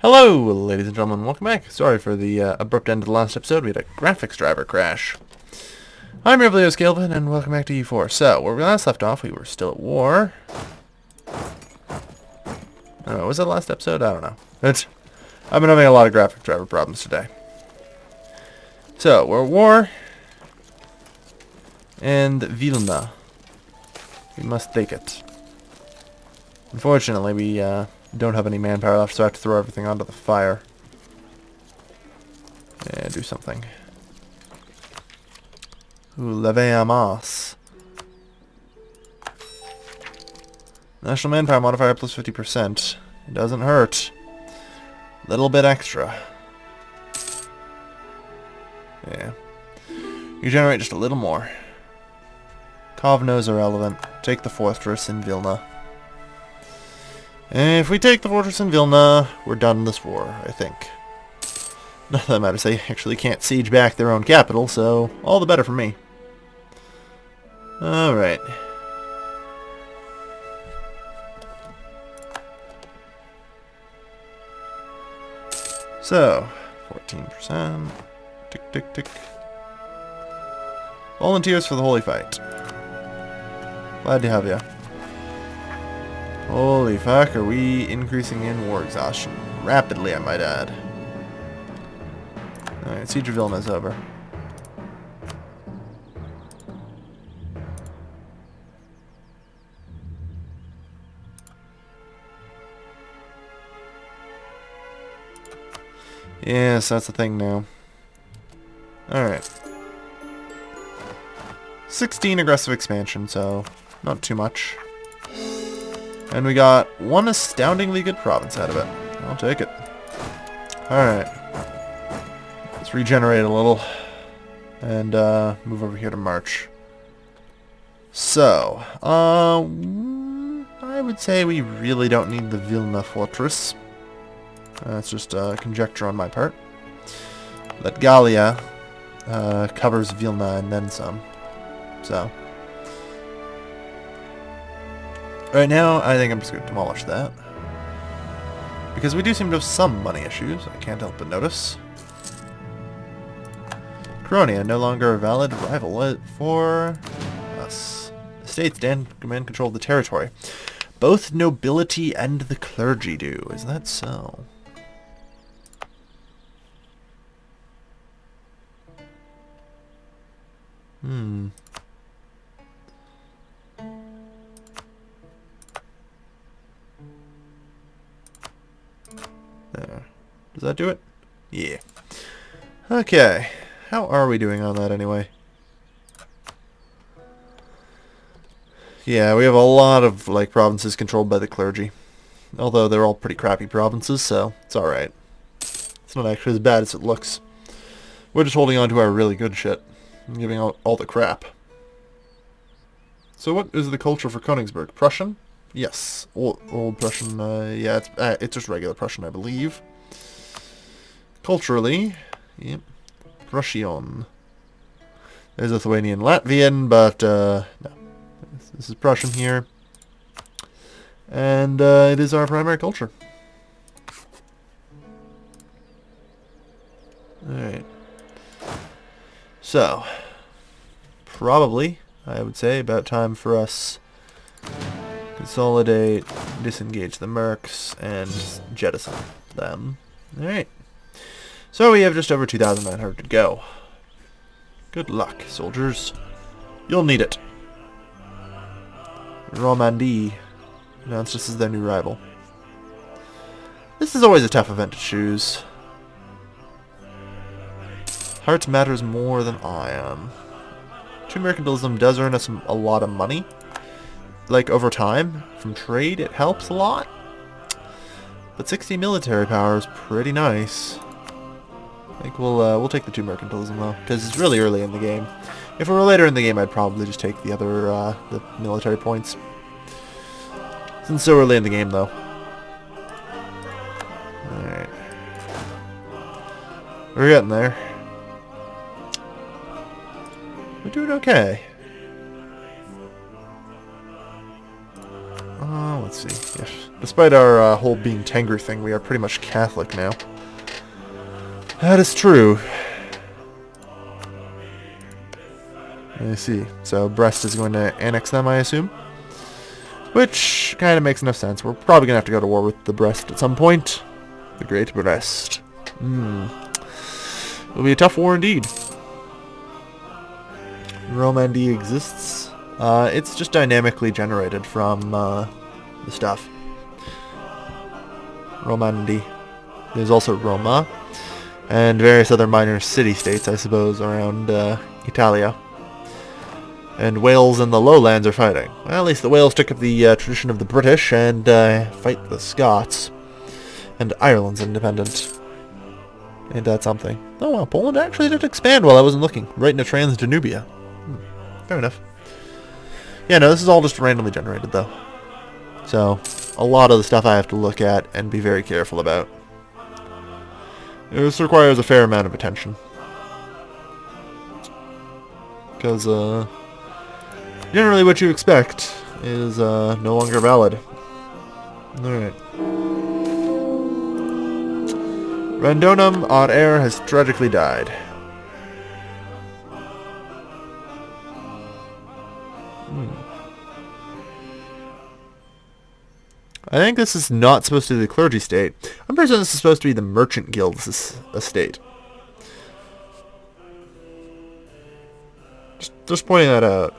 Hello, ladies and gentlemen. Welcome back. Sorry for the abrupt end of the last episode. We had a graphics driver crash. I'm your Leo Scalvin, and welcome back to EU4. So, where we last left off, we were still at war. I don't know, was that the last episode? I don't know. I've been having a lot of graphics driver problems today. So, we're at war. And Vilna. We must take it. Unfortunately, we don't have any manpower left, so I have to throw everything onto the fire. And do something. Ooh, leveamas. National manpower modifier plus 50%. It doesn't hurt. Little bit extra. Yeah. You generate just a little more. Kovno's irrelevant. Take the fortress in Vilna. And if we take the fortress in Vilna, we're done in this war, I think. Not that matters, they actually can't siege back their own capital, so all the better for me. Alright. So, 14%. Tick, tick, tick. Volunteers for the holy fight. Glad to have ya. Holy fuck, are we increasing in war exhaustion? Rapidly, I might add. Alright, Siege of Vilna is over. Yes, that's the thing now. Alright. 16 aggressive expansion, so not too much. And we got one astoundingly good province out of it. I'll take it. Alright. Let's regenerate a little. And move over here to March. So, I would say we really don't need the Vilna fortress. That's just conjecture on my part. That Gallia covers Vilna and then some. So, right now, I think I'm just going to demolish that. Because we do seem to have some money issues, I can't help but notice. Cronia, no longer a valid rival for us. The states demand control of the territory. Both nobility and the clergy do. Is that so? There. Does that do it? Yeah. Okay. How are we doing on that anyway? Yeah, we have a lot of like provinces controlled by the clergy. Although they're all pretty crappy provinces, so it's alright. It's not actually as bad as it looks. We're just holding on to our really good shit. And giving out all the crap. So what is the culture for Königsberg? Prussian? Yes. Old Prussian, yeah, it's just regular Prussian, I believe. Culturally, yep. Prussian. There's Lithuanian, Latvian, but, no. This is Prussian here. And, it is our primary culture. Alright. So, probably, I would say, about time for us consolidate, disengage the mercs, and jettison them. Alright. So we have just over 2,900 to go. Good luck, soldiers. You'll need it. Romandie announced us as their new rival. This is always a tough event to choose. Heart matters more than iron. 2 mercantilism does earn us a lot of money. Like, over time, from trade, it helps a lot. But 60 military power is pretty nice. I think we'll take the 2 mercantilism, though, because it's really early in the game. If it were later in the game, I'd probably just take the other, the military points. Since so early in the game, though. Alright. We're getting there. We're doing okay. let's see. Yeah. Despite our whole being Tengri thing, we are pretty much Catholic now. That is true. I see. So Brest is going to annex them, I assume? Which kind of makes enough sense. We're probably going to have to go to war with the Brest at some point. The Great Brest. It'll be a tough war indeed. Romandy exists. It's just dynamically generated from the stuff. Romandy. There's also Roma. And various other minor city-states, I suppose, around Italia. And Wales and the Lowlands are fighting. Well, at least the Wales took up the tradition of the British and fight the Scots. And Ireland's independent. Ain't that something? Oh well, Poland actually did expand while I wasn't looking. Right into Trans-Danubia. Fair enough. Yeah, no, this is all just randomly generated, though. So, a lot of the stuff I have to look at and be very careful about. This requires a fair amount of attention. Because, generally what you expect is no longer valid. Alright. Randonum on air has tragically died. I think this is not supposed to be the clergy state. I'm pretty sure this is supposed to be the merchant guild's estate. Just pointing that out.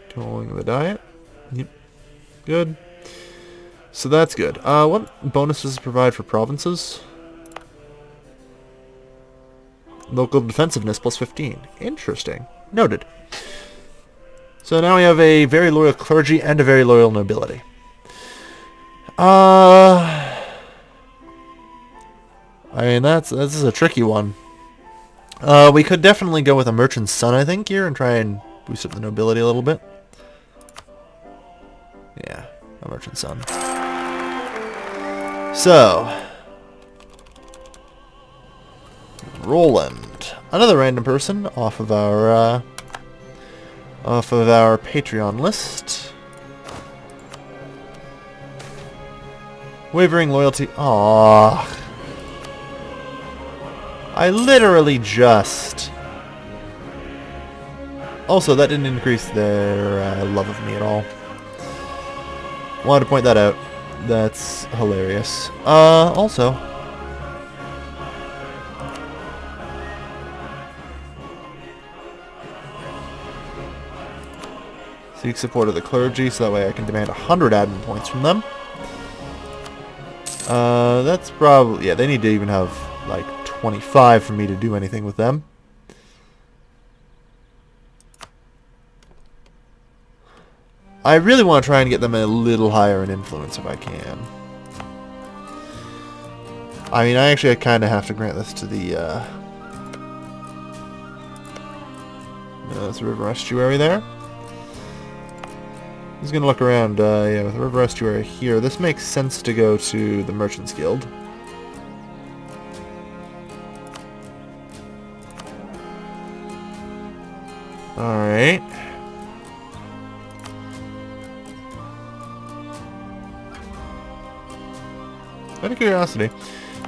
Controlling the diet. Yep. Good. So that's good. What bonuses provide for provinces? Local defensiveness plus 15. Interesting. Noted. So now we have a very loyal clergy and a very loyal nobility. I mean, this is a tricky one. We could definitely go with a merchant's son, I think, here, and try and boost up the nobility a little bit. Yeah, a merchant's son. So, Roland, another random person off of our Patreon list. Wavering loyalty. Aww. I literally just. Also, that didn't increase their love of me at all. Wanted to point that out. That's hilarious. Also. Seek support of the clergy, so that way I can demand 100 admin points from them. That's probably... Yeah, they need to even have, like, 25 for me to do anything with them. I really want to try and get them a little higher in influence if I can. I mean, I kind of have to grant this to the, that's the river estuary there. I'm just going to look around, yeah, with the river estuary here. This makes sense to go to the Merchants Guild. Alright. Out of curiosity,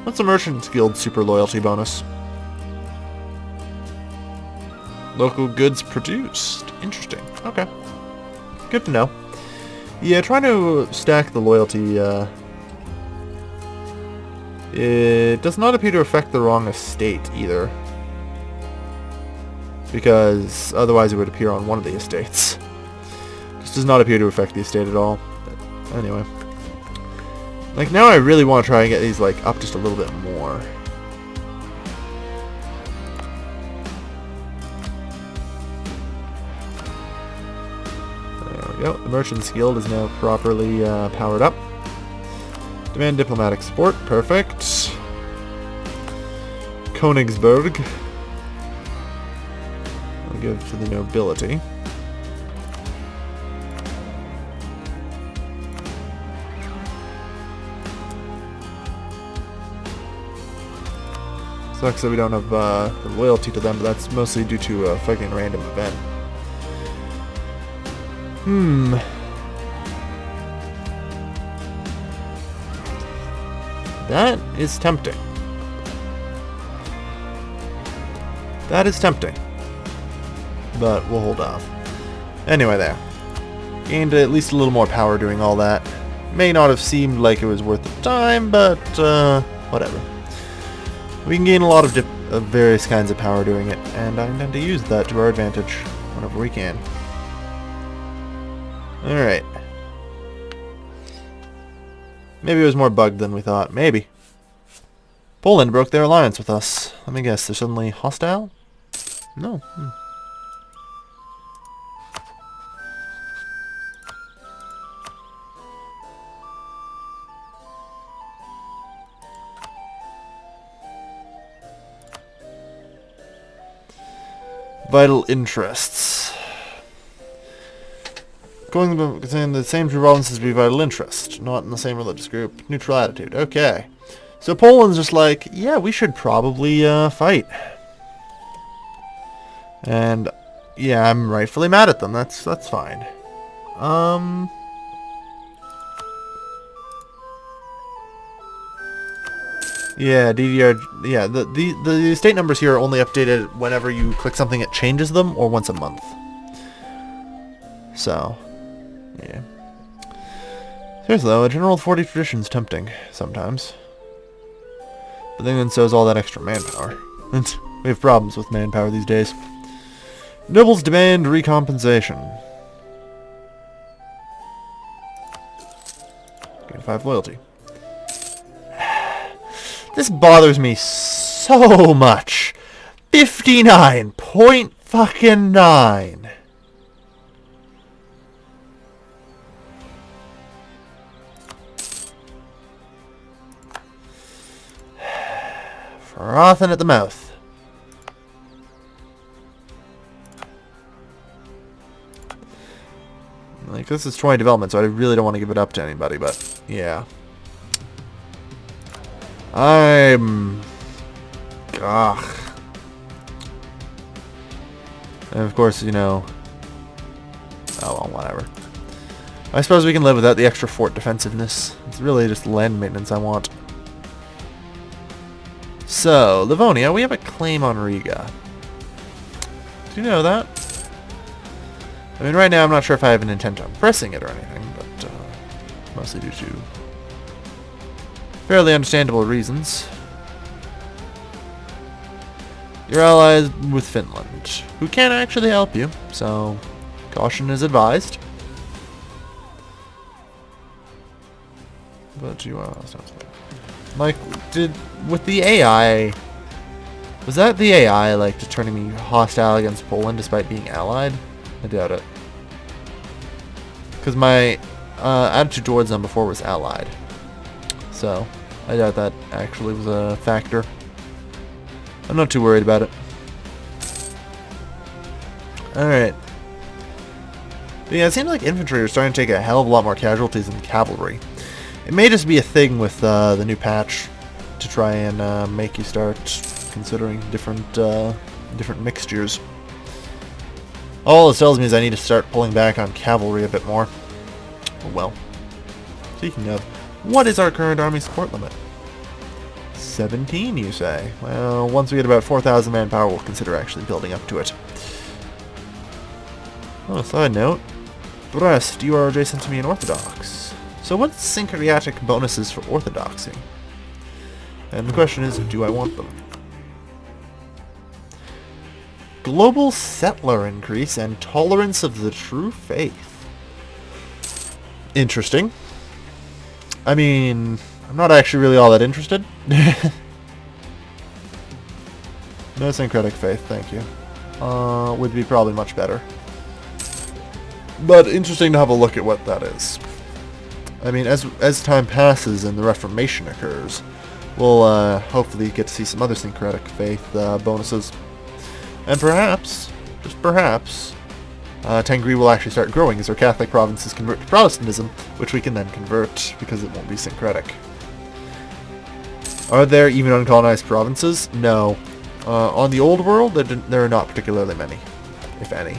what's the Merchants Guild super loyalty bonus? Local goods produced. Interesting. Okay. Good to know. Yeah, trying to stack the loyalty, it does not appear to affect the wrong estate either. Because otherwise it would appear on one of the estates. This does not appear to affect the estate at all. But anyway. Like, now I really want to try and get these, like, up just a little bit more. There we go. The Merchants Guild is now properly powered up. Demand diplomatic support. Perfect. Königsberg. I'll give to the nobility. Sucks that we don't have the loyalty to them, but that's mostly due to a fucking random event. That is tempting. That is tempting. But we'll hold off. Anyway, there. Gained at least a little more power doing all that. May not have seemed like it was worth the time, but whatever. We can gain a lot of various kinds of power doing it, and I intend to use that to our advantage whenever we can. Alright. Maybe it was more bugged than we thought. Maybe. Poland broke their alliance with us. Let me guess, they're suddenly hostile? No. Vital interests. Going to the same two provinces be vital interest, not in the same religious group. Neutral attitude. Okay. So Poland's just like, yeah, we should probably fight. And yeah, I'm rightfully mad at them. That's fine. Yeah, DDR. Yeah, the state numbers here are only updated whenever you click something that changes them, or once a month. So, yeah. Seriously though, a general 40 tradition's tempting sometimes. But then so is all that extra manpower. We have problems with manpower these days. Nobles demand recompensation. Gain 5 loyalty. This bothers me so much. 59.9. Frothing at the mouth. Like, this is 20 development, so I really don't want to give it up to anybody, but yeah. Ugh. And of course, you know... Oh, well, whatever. I suppose we can live without the extra fort defensiveness. It's really just land maintenance I want. So, Livonia, we have a claim on Riga. Do you know that? I mean, right now I'm not sure if I have an intent on pressing it or anything, but mostly due to fairly understandable reasons. You're allies with Finland, who can actually help you, so caution is advised. But you are... Like, with the AI... Was that the AI, like, just turning me hostile against Poland despite being allied? I doubt it. Because my attitude towards them before was allied. So, I doubt that actually was a factor. I'm not too worried about it. Alright. But yeah, it seems like infantry are starting to take a hell of a lot more casualties than cavalry. It may just be a thing with the new patch to try and make you start considering different mixtures. All it tells me is I need to start pulling back on cavalry a bit more. Oh well. Speaking of, what is our current army support limit? 17, you say? Well, once we get about 4,000 manpower, we'll consider actually building up to it. On a side note, Brest, you are adjacent to me in Orthodox. So what's syncretic bonuses for Orthodoxy? And the question is, do I want them? Global settler increase and tolerance of the true faith. Interesting. I mean, I'm not actually really all that interested. No syncretic faith, thank you. Would be probably much better. But interesting to have a look at what that is. I mean, as time passes and the Reformation occurs, we'll hopefully get to see some other syncretic faith bonuses. And perhaps, just perhaps, Tengri will actually start growing as our Catholic provinces convert to Protestantism, which we can then convert because it won't be syncretic. Are there even uncolonized provinces? No. On the old world, there are not particularly many, if any.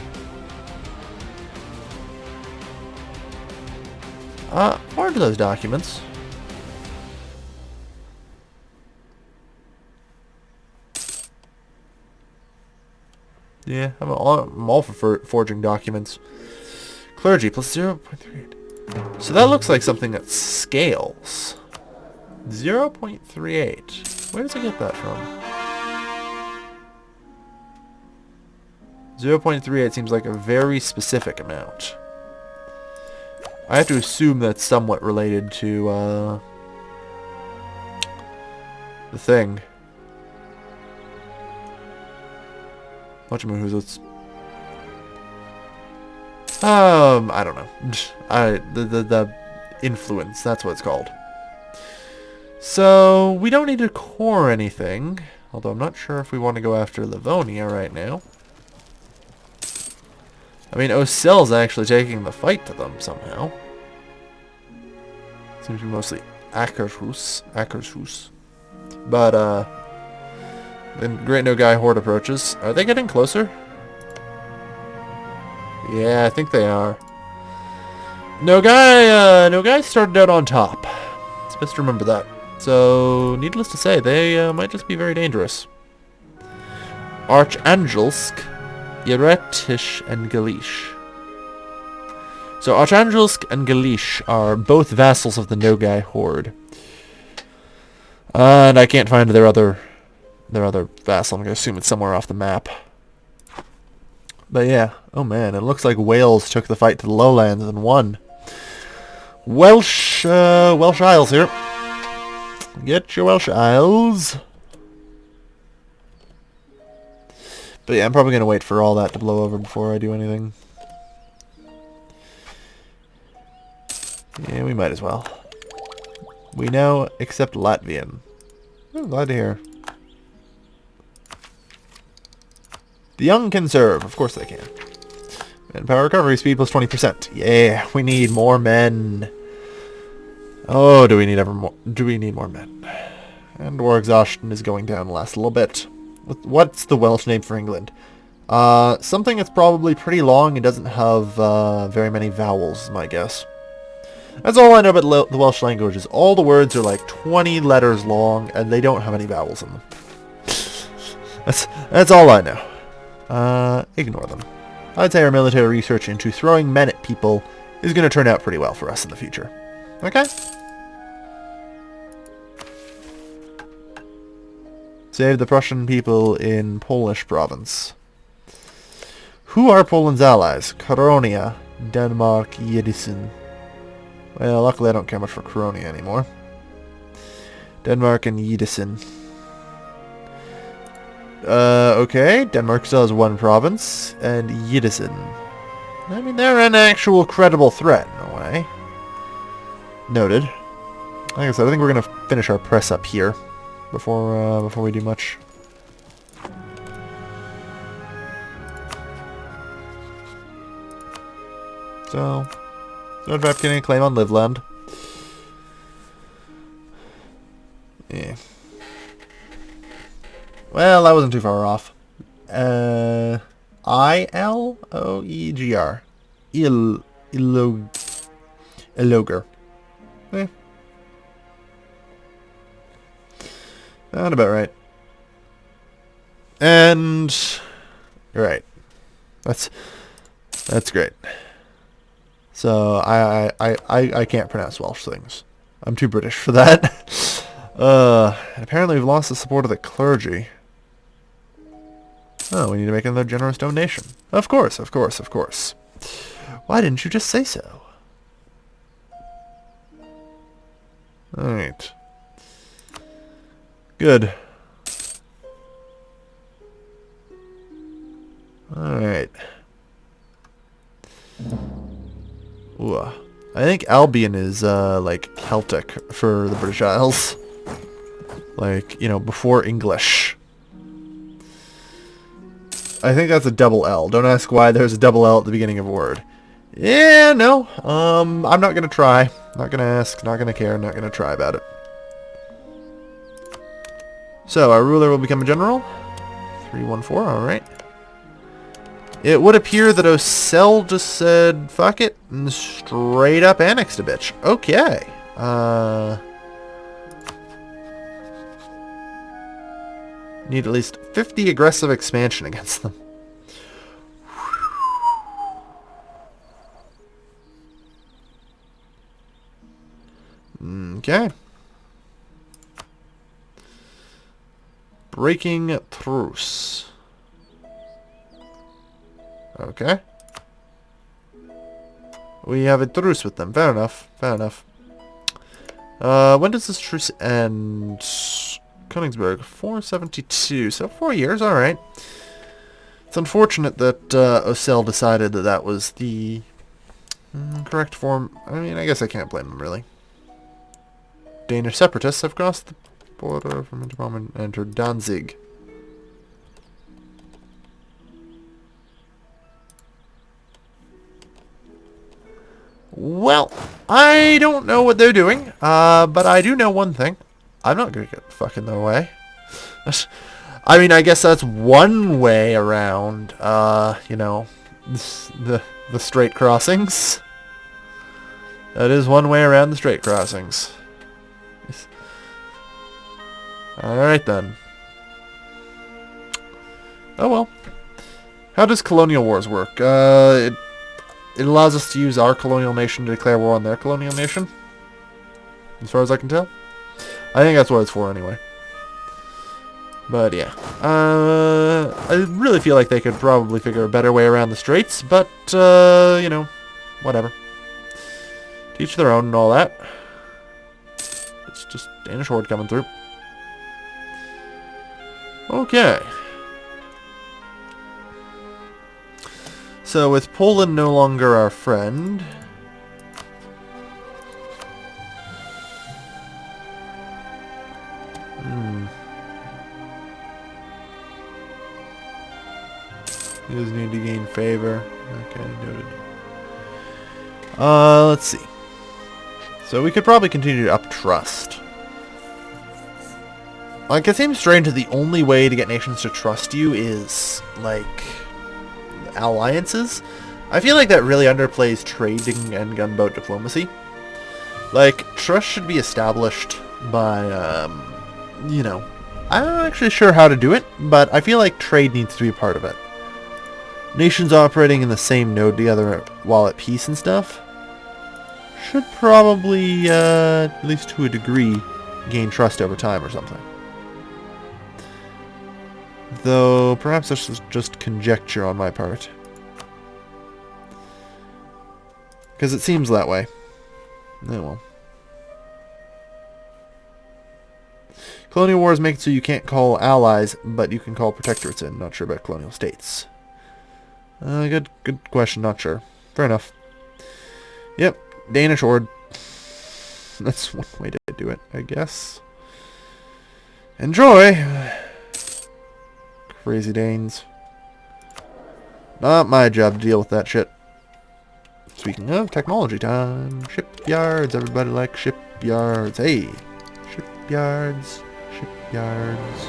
What are those documents? Yeah, I'm all for forging documents. Clergy plus 0.38. So that looks like something that scales. 0.38. Where does it get that from? 0.38 seems like a very specific amount. I have to assume that's somewhat related to the thing. Whatchamahoots. I don't know. The influence, that's what it's called. So, we don't need to core anything. Although I'm not sure if we want to go after Livonia right now. I mean, Ocell's actually taking the fight to them somehow. Seems to be mostly Akershus. But, the Great Nogai Horde approaches. Are they getting closer? Yeah, I think they are. Nogai started out on top. It's best to remember that. So, needless to say, they might just be very dangerous. Archangelsk, Yeretish, and Galish. So, Archangelsk and Galish are both vassals of the Nogai Horde. And I can't find their other vassal. I'm going to assume it's somewhere off the map. But yeah, oh man, it looks like Wales took the fight to the lowlands and won. Welsh Isles here. Get your Welsh Isles. But yeah, I'm probably going to wait for all that to blow over before I do anything. Yeah, we might as well. We now accept Latvian. Oh, glad to hear. The young can serve. Of course they can. Manpower recovery speed plus 20%. Yeah, we need more men. Oh, do we need more men? And war exhaustion is going down the last little bit. What's the Welsh name for England? Something that's probably pretty long and doesn't have very many vowels, is my guess. That's all I know about the Welsh language, is all the words are like 20 letters long, and they don't have any vowels in them. That's all I know. Ignore them. I'd say our military research into throwing men at people is going to turn out pretty well for us in the future. Okay? Save the Prussian people in Polish province. Who are Poland's allies? Coronia, Denmark, Yedison. Well, luckily I don't care much for Coronia anymore. Denmark and Yedison. Okay, Denmark still has one province, and Yedison. I mean, they're an actual credible threat, in a way. Noted. Like I said, I think we're going to finish our press up here before we do much. So, Nordvap getting a claim on Liveland. Yeah. Well, that wasn't too far off. I-L-O-E-G-R. Iloger. Eh. Not about right. And... right. That's great. So, I can't pronounce Welsh things. I'm too British for that. And apparently we've lost the support of the clergy. Oh, we need to make another generous donation. Of course, of course, of course. Why didn't you just say so? Alright. Good. Alright. Ooh. I think Albion is, like, Celtic for the British Isles. Like, you know, before English. I think that's a double L. Don't ask why there's a double L at the beginning of a word. Yeah, no. I'm not gonna try. Not gonna ask. Not gonna care. Not gonna try about it. So, our ruler will become a general. 314, alright. It would appear that Ocel just said, fuck it, and straight up annexed a bitch. Okay. Need at least 50 aggressive expansion against them. Okay. Breaking truce. Okay. We have a truce with them. Fair enough. Fair enough. When does this truce end? Königsberg, 472. So 4 years, alright. It's unfortunate that Ocel decided that that was the correct form. I mean, I guess I can't blame him, really. Danish separatists have crossed the border from Interpom and entered Danzig. Well, I don't know what they're doing, but I do know one thing. I'm not going to get fucking their way. I mean, I guess that's one way around, you know, the straight crossings. That is one way around the straight crossings. Alright then. Oh well. How does colonial wars work? It allows us to use our colonial nation to declare war on their colonial nation. As far as I can tell. I think that's what it's for anyway. But yeah. I really feel like they could probably figure a better way around the straits, but, you know, whatever. Teach their own and all that. It's just Danish horde coming through. Okay. So with Poland no longer our friend... He does need to gain favor. Okay, noted. Let's see. So we could probably continue to up trust. Like, it seems strange that the only way to get nations to trust you is, like, alliances. I feel like that really underplays trading and gunboat diplomacy. Like, trust should be established by, you know, I'm not actually sure how to do it, but I feel like trade needs to be a part of it. Nations operating in the same node together while at peace and stuff should probably, at least to a degree, gain trust over time or something. Though, perhaps this is just conjecture on my part. Because it seems that way. Oh well. Colonial wars make it so you can't call allies, but you can call protectorates in. Not sure about colonial states. Good question, not sure. Fair enough. Yep, Danish horde. That's one way to do it, I guess. Enjoy! Crazy Danes. Not my job to deal with that shit. Speaking of technology time, shipyards. Everybody likes shipyards. Hey, shipyards, shipyards.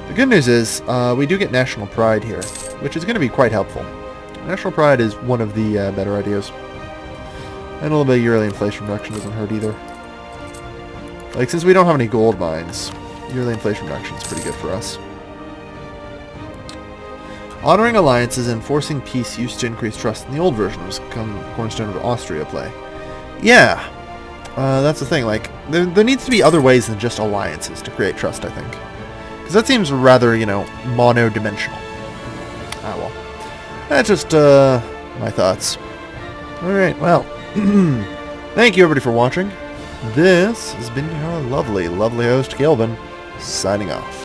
The good news is we do get national pride here, which is going to be quite helpful. National pride is one of the better ideas. And a little bit of yearly inflation reduction doesn't hurt either. Like, since we don't have any gold mines, yearly inflation reduction is pretty good for us. Honoring alliances and enforcing peace used to increase trust in the old version was cornerstone of Austria play. Yeah, that's the thing. Like, there needs to be other ways than just alliances to create trust, I think. Because that seems rather, you know, mono-dimensional. Ah, well. That's just, my thoughts. Alright, well. Thank you, everybody, for watching. This has been your lovely, lovely host, Kelvin, signing off.